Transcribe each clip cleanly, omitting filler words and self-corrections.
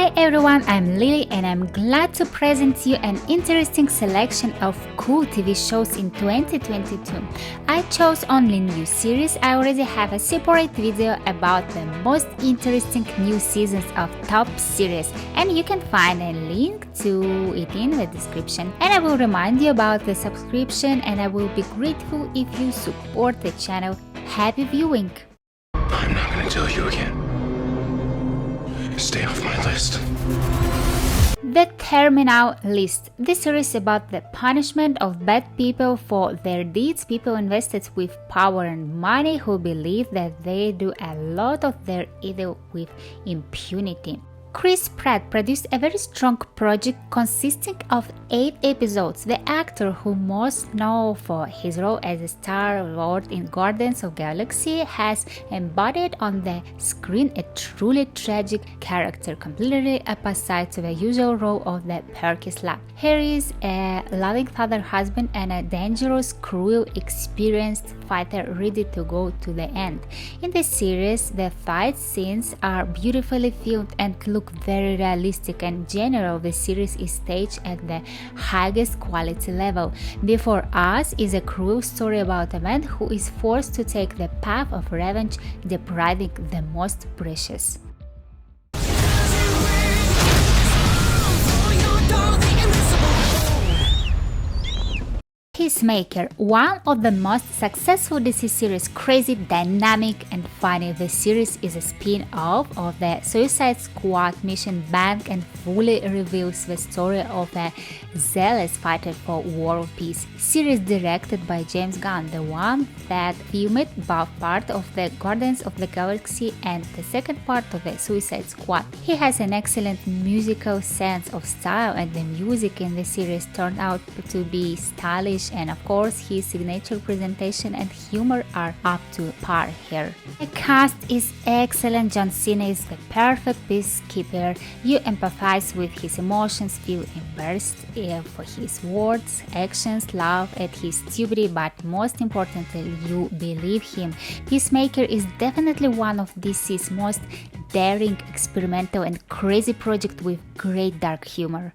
Hi everyone, I'm Lily and I'm glad to present you an interesting selection of cool TV shows in 2022. I chose only new series. I already have a separate video about the most interesting new seasons of top series and you can find a link to it in the description. And I will remind you about the subscription and I will be grateful if you support the channel. Happy viewing! I'm not gonna tell you again. Stay off my list. The Terminal List. This series about the punishment of bad people for their deeds, people invested with power and money who believe that they do a lot of their evil with impunity. Chris Pratt produced a very strong project consisting of 8 episodes. The actor who most known for his role as a Star-Lord in Guardians of the Galaxy has embodied on the screen a truly tragic character, completely opposite to the usual role of the perky slut. He is a loving father, husband, and a dangerous, cruel, experienced fighter ready to go to the end. In the series, the fight scenes are beautifully filmed and look very realistic, and general the series is staged at the highest quality level. Before Us is a cruel story about a man who is forced to take the path of revenge, depriving the most precious. Peacemaker, one of the most successful DC series, crazy, dynamic and funny. The series is a spin-off of the Suicide Squad mission bank and fully reveals the story of a zealous fighter for world peace. Series directed by James Gunn, the one that filmed both part of the Guardians of the Galaxy and the second part of the Suicide Squad. He has an excellent musical sense of style and the music in the series turned out to be stylish, and of course his signature presentation and humor are up to par here. The cast is excellent. John Cena is the perfect peacekeeper. You empathize with his emotions, feel embarrassed for his words, actions, laugh at his stupidity, but most importantly you believe him. Peacemaker is definitely one of DC's most daring, experimental and crazy projects with great dark humor.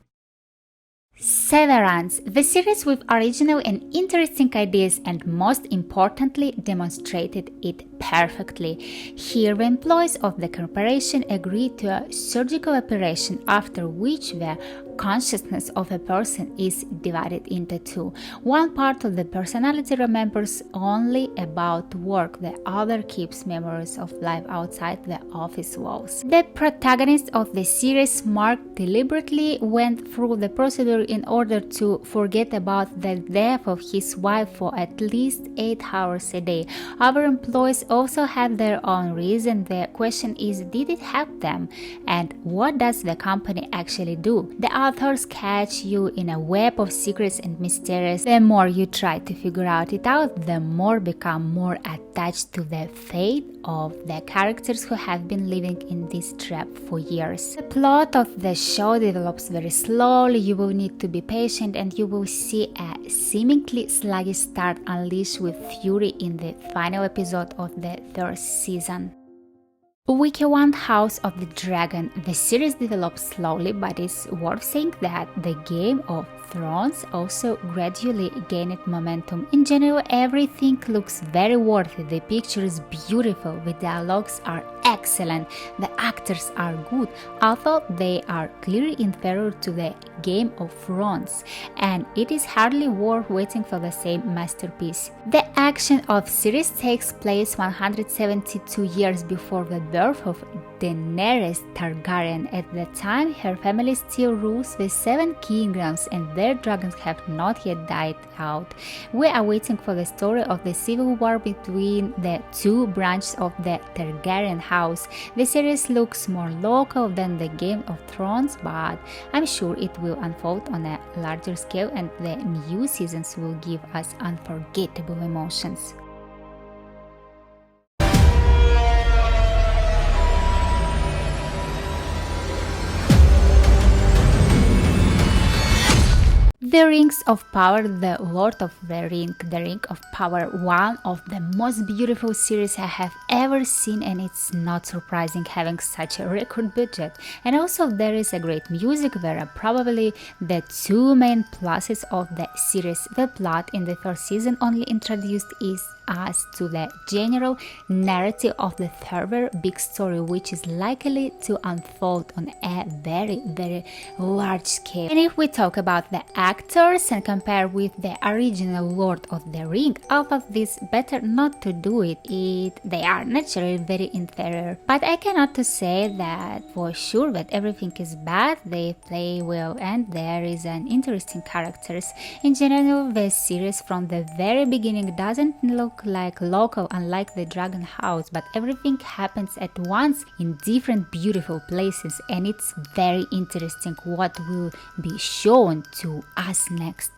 Severance, the series with original and interesting ideas and most importantly demonstrated it perfectly. Here the employees of the corporation agreed to a surgical operation after which the consciousness of a person is divided into two. One part of the personality remembers only about work, the other keeps memories of life outside the office walls. The protagonist of the series, Mark, deliberately went through the procedure in order to forget about the death of his wife for at least 8 hours a day. Other employees also have their own reason. The question is, did it help them? And what does the company actually do? The authors catch you in a web of secrets and mysteries. The more you try to figure it out, the more become more attached to the fate of the characters who have been living in this trap for years. The plot of the show develops very slowly. You will need to be patient and you will see a seemingly sluggish start unleashed with fury in the final episode of the 3rd season. Wiki One, House of the Dragon. The series develops slowly, but it's worth saying that the Game of Thrones also gradually gained momentum. In general, everything looks very worthy. The picture is beautiful, the dialogues are excellent, the actors are good, although they are clearly inferior to the Game of Thrones, and it is hardly worth waiting for the same masterpiece. The action of series takes place 172 years before the birth of Daenerys Targaryen. At the time, her family still rules the 7 kingdoms and their dragons have not yet died out. We are waiting for the story of the civil war between the 2 branches of the Targaryen house. The series looks more local than the Game of Thrones, but I'm sure it will unfold on a larger scale and the new seasons will give us unforgettable emotions. The Rings of Power, The Lord of the Ring of Power, one of the most beautiful series I have ever seen, and it's not surprising having such a record budget. And also there is a great music, there are probably the two main pluses of the series. The plot in the first season only introduced us to the general narrative of the third big story, which is likely to unfold on a very large scale. And if we talk about the actors and compare with the original Lord of the Ring, all of this better not to do it. They are naturally very inferior. But I cannot to say that for sure that everything is bad. They play well and there is an interesting characters. In general, the series from the very beginning doesn't look like local, unlike the Dragon House, but everything happens at once in different beautiful places, and it's very interesting what will be shown to us next.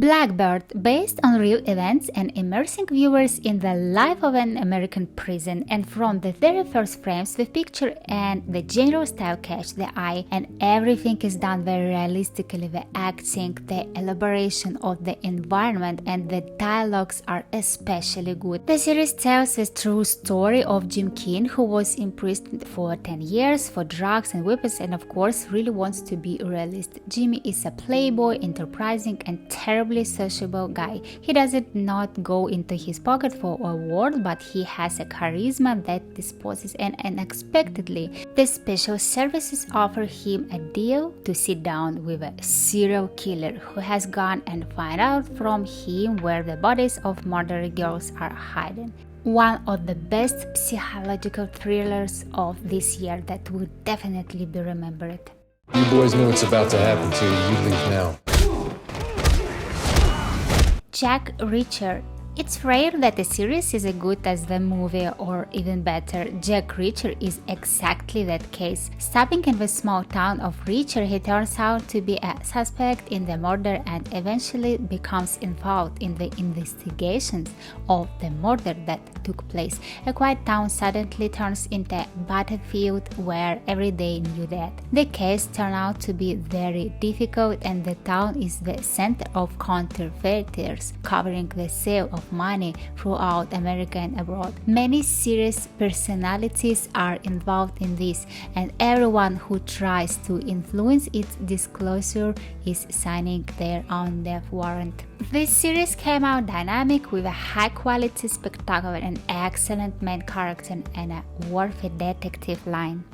Blackbird, based on real events and immersing viewers in the life of an American prison, and from the very first frames the picture and the general style catch the eye, and everything is done very realistically. The acting, the elaboration of the environment and the dialogues are especially good. The series tells the true story of Jim Keane, who was imprisoned for 10 years for drugs and weapons, and of course really wants to be a realist. Jimmy is a playboy, enterprising and terribly sociable guy. He doesn't not go into his pocket for a word, but he has a charisma that disposes, and unexpectedly the special services offer him a deal to sit down with a serial killer who has gone and find out from him where the bodies of murdered girls are hidden. One of the best psychological thrillers of this year that will definitely be remembered. You boys know what's about to happen to you. You leave now. Jack Reacher. It's rare that a series is as good as the movie, or even better. Jack Reacher is exactly that case. Stopping in the small town of Reacher, he turns out to be a suspect in the murder and eventually becomes involved in the investigations of the murder that took place. A quiet town suddenly turns into a battlefield where every day new death. The case turned out to be very difficult, and the town is the center of counterfeiters, covering the sale of money throughout America and abroad. Many serious personalities are involved in this, and everyone who tries to influence its disclosure is signing their own death warrant. This series came out dynamic with a high-quality, spectacular and excellent main character and a worthy detective line.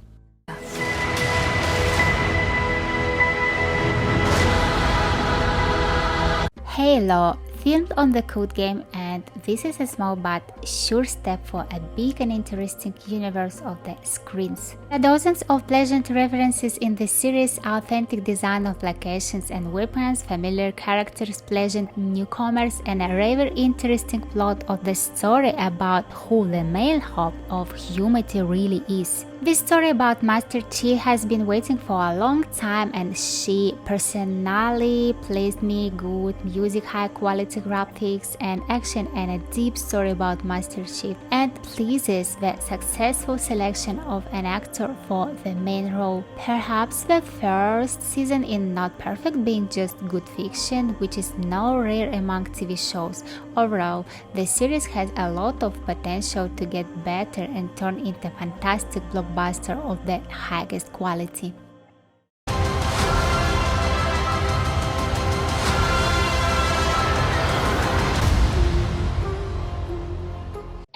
Halo, filmed on the Code Game, and this is a small but sure step for a big and interesting universe of the screens. There are dozens of pleasant references in the series, authentic design of locations and weapons, familiar characters, pleasant newcomers, and a rather interesting plot of the story about who the male hope of humanity really is. This story about Master Chief has been waiting for a long time, and she personally pleased me. Good music, high quality graphics and action, and a deep story about Master Chief, and pleases the successful selection of an actor for the main role. Perhaps the first season is not perfect, being just good fiction, which is no rare among TV shows. Overall, the series has a lot of potential to get better and turn into a fantastic blockbuster of the highest quality.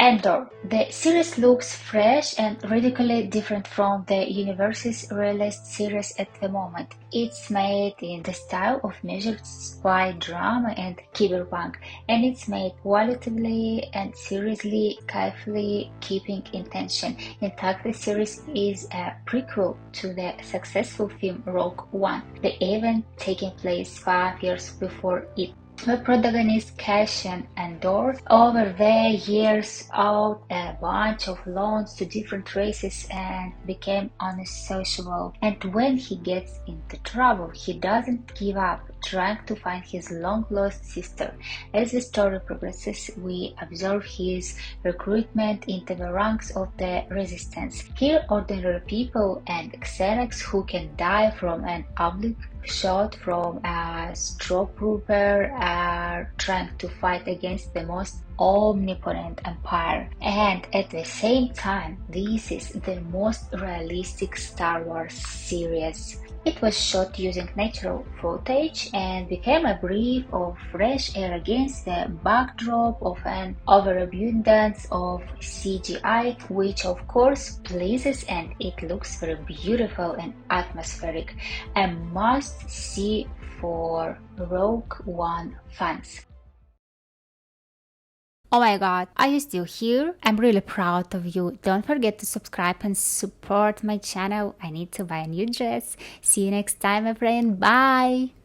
Andor. The series looks fresh and radically different from the universe's released series at the moment. It's made in the style of measured spy drama and cyberpunk, and it's made qualitatively and seriously, carefully keeping intention. In fact, the series is a prequel to the successful film Rogue One, the event taking place 5 years before it. The protagonist Cassian Andor over the years owed a bunch of loans to different races and became unsociable. And when he gets into trouble, he doesn't give up. trying to find his long-lost sister. As the story progresses, we observe his recruitment into the ranks of the resistance. Here, ordinary people and xenex who can die from an oblique shot from a stormtrooper are trying to fight against the most omnipotent empire. And at the same time, this is the most realistic Star Wars series. It was shot using natural footage and became a breath of fresh air against the backdrop of an overabundance of CGI, which of course pleases, and it looks very beautiful and atmospheric. A must-see for Rogue One fans. Oh my god, are you still here? I'm really proud of you. Don't forget to subscribe and support my channel. I need to buy a new dress. See you next time, my friend. Bye!